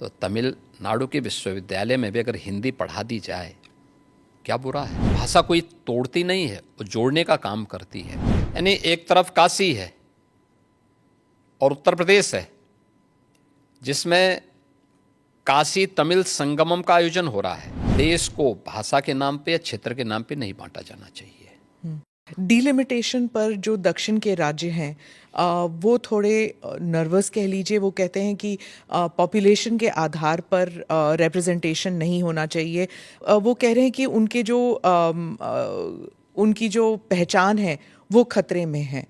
तो तमिलनाडु के विश्वविद्यालय में भी अगर हिंदी पढ़ा दी जाए, क्या बुरा है। भाषा कोई तोड़ती नहीं है, वो जोड़ने का काम करती है। यानी एक तरफ काशी है और उत्तर प्रदेश है, जिसमें काशी तमिल संगमम का आयोजन हो रहा है। देश को भाषा के नाम पे या क्षेत्र के नाम पे नहीं बांटा जाना चाहिए। डिलिमिटेशन पर जो दक्षिण के राज्य हैं वो थोड़े नर्वस कह लीजिए। वो कहते हैं कि पॉपुलेशन के आधार पर रिप्रेजेंटेशन नहीं होना चाहिए। वो कह रहे हैं कि उनकी जो पहचान है वो खतरे में है।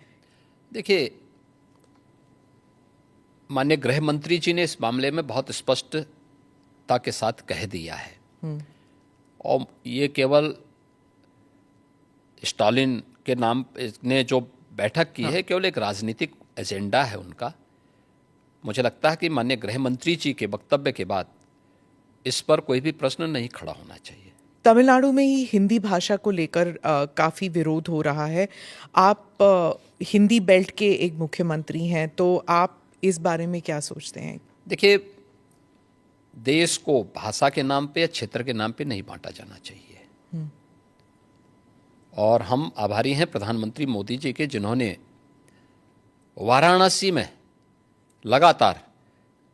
देखिए, माननीय गृह मंत्री जी ने इस मामले में बहुत स्पष्टता के साथ कह दिया है और ये केवल स्टालिन के नाम ने जो बैठक की है, केवल एक राजनीतिक एजेंडा है उनका। मुझे लगता है कि माननीय गृह मंत्री जी के वक्तव्य के बाद इस पर कोई भी प्रश्न नहीं खड़ा होना चाहिए। तमिलनाडु में ही हिंदी भाषा को लेकर काफ़ी विरोध हो रहा है। आप हिंदी बेल्ट के एक मुख्यमंत्री हैं, तो आप इस बारे में क्या सोचते हैं? देखिए, देश को भाषा के नाम पे या क्षेत्र के नाम पे नहीं बांटा जाना चाहिए। और हम आभारी हैं प्रधानमंत्री मोदी जी के, जिन्होंने वाराणसी में लगातार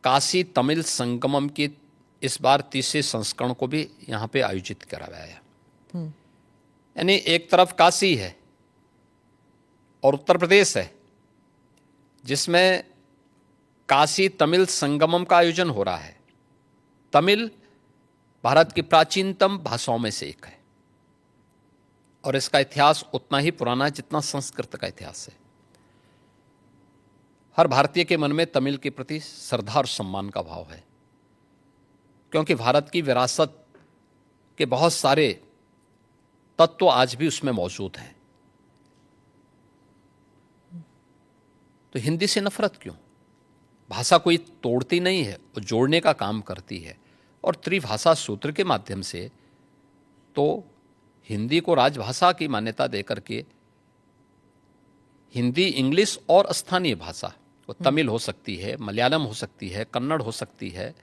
काशी तमिल संगमम की इस बार तीसरे संस्करण को भी यहाँ पे आयोजित करवाया। यानी एक तरफ काशी है और उत्तर प्रदेश है, जिसमें काशी तमिल संगमम का आयोजन हो रहा है। तमिल भारत की प्राचीनतम भाषाओं में से एक है और इसका इतिहास उतना ही पुराना है जितना संस्कृत का इतिहास है। हर भारतीय के मन में तमिल के प्रति श्रद्धा और सम्मान का भाव है, क्योंकि भारत की विरासत के बहुत सारे तत्व आज भी उसमें मौजूद हैं। तो हिंदी से नफरत क्यों? भाषा कोई तोड़ती नहीं है, वो जोड़ने का काम करती है। और त्रिभाषा सूत्र के माध्यम से तो हिंदी को राजभाषा की मान्यता देकर के हिंदी, इंग्लिश और स्थानीय भाषा, वो तमिल हो सकती है, मलयालम हो सकती है, कन्नड़ हो सकती है,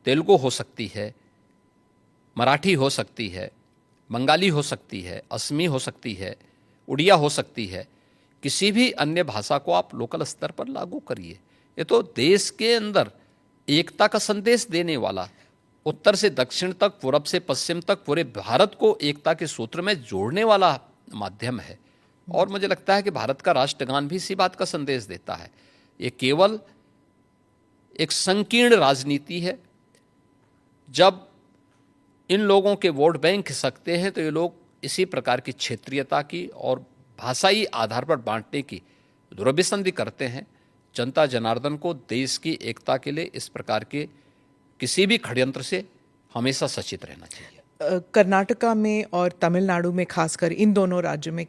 तेलुगु हो सकती है, मराठी हो सकती है, बंगाली हो सकती है, असमी हो सकती है, उड़िया हो सकती है। किसी भी अन्य भाषा को आप लोकल स्तर पर लागू करिए। ये तो देश के अंदर एकता का संदेश देने वाला, उत्तर से दक्षिण तक, पूरब से पश्चिम तक पूरे भारत को एकता के सूत्र में जोड़ने वाला माध्यम है। और मुझे लगता है कि भारत का राष्ट्रगान भी इसी बात का संदेश देता है। ये केवल एक संकीर्ण राजनीति है। जब इन लोगों के वोट बैंक खिसकते हैं तो ये लोग इसी प्रकार की क्षेत्रीयता की और भाषाई आधार पर बांटने की दुर्भिसंधि करते हैं। जनता जनार्दन को देश की एकता के लिए इस प्रकार के किसी भी षड्यंत्र से हमेशा सचेत रहना चाहिए। कर्नाटका में और तमिलनाडु में, खासकर इन दोनों राज्यों में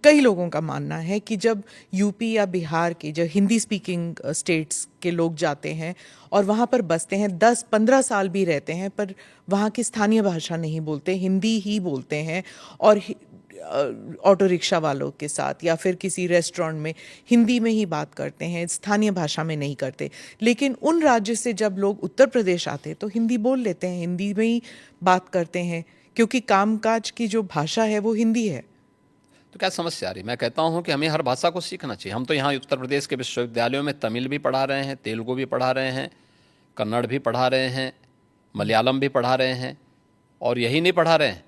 कई लोगों का मानना है कि जब यूपी या बिहार के जो हिंदी स्पीकिंग स्टेट्स के लोग जाते हैं और वहाँ पर बसते हैं, 10-15 साल भी रहते हैं, पर वहाँ की स्थानीय भाषा नहीं बोलते, हिंदी ही बोलते हैं। और ऑटो रिक्शा वालों के साथ या फिर किसी रेस्टोरेंट में हिंदी में ही बात करते हैं, स्थानीय भाषा में नहीं करते। लेकिन उन राज्य से जब लोग उत्तर प्रदेश आते हैं तो हिंदी बोल लेते हैं, हिंदी में ही बात करते हैं, क्योंकि कामकाज की जो भाषा है वो हिंदी है। तो क्या समस्या आ रही? मैं कहता हूं कि हमें हर भाषा को सीखना चाहिए। हम तो यहाँ उत्तर प्रदेश के विश्वविद्यालयों में तमिल भी पढ़ा रहे हैं, तेलुगु भी पढ़ा रहे हैं, कन्नड़ भी पढ़ा रहे हैं, मलयालम भी पढ़ा रहे हैं। और यही नहीं पढ़ा रहे हैं,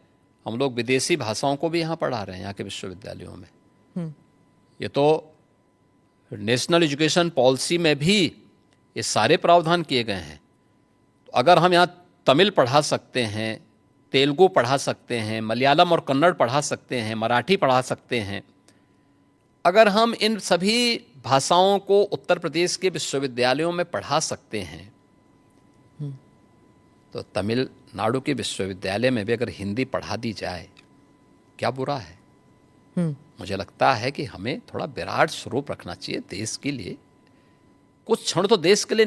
हम लोग विदेशी भाषाओं को भी यहाँ पढ़ा रहे हैं यहाँ के विश्वविद्यालयों में। ये तो नेशनल एजुकेशन पॉलिसी में भी ये सारे प्रावधान किए गए हैं। तो अगर हम यहाँ तमिल पढ़ा सकते हैं, तेलुगु पढ़ा सकते हैं, मलयालम और कन्नड़ पढ़ा सकते हैं, मराठी पढ़ा सकते हैं, अगर हम इन सभी भाषाओं को उत्तर प्रदेश के विश्वविद्यालयों में पढ़ा सकते हैं, तो तमिलनाडु के विश्वविद्यालय में भी अगर हिंदी पढ़ा दी जाए, क्या बुरा है। मुझे लगता है कि हमें थोड़ा विराट स्वरूप रखना चाहिए देश के लिए। कुछ क्षण तो देश के लिए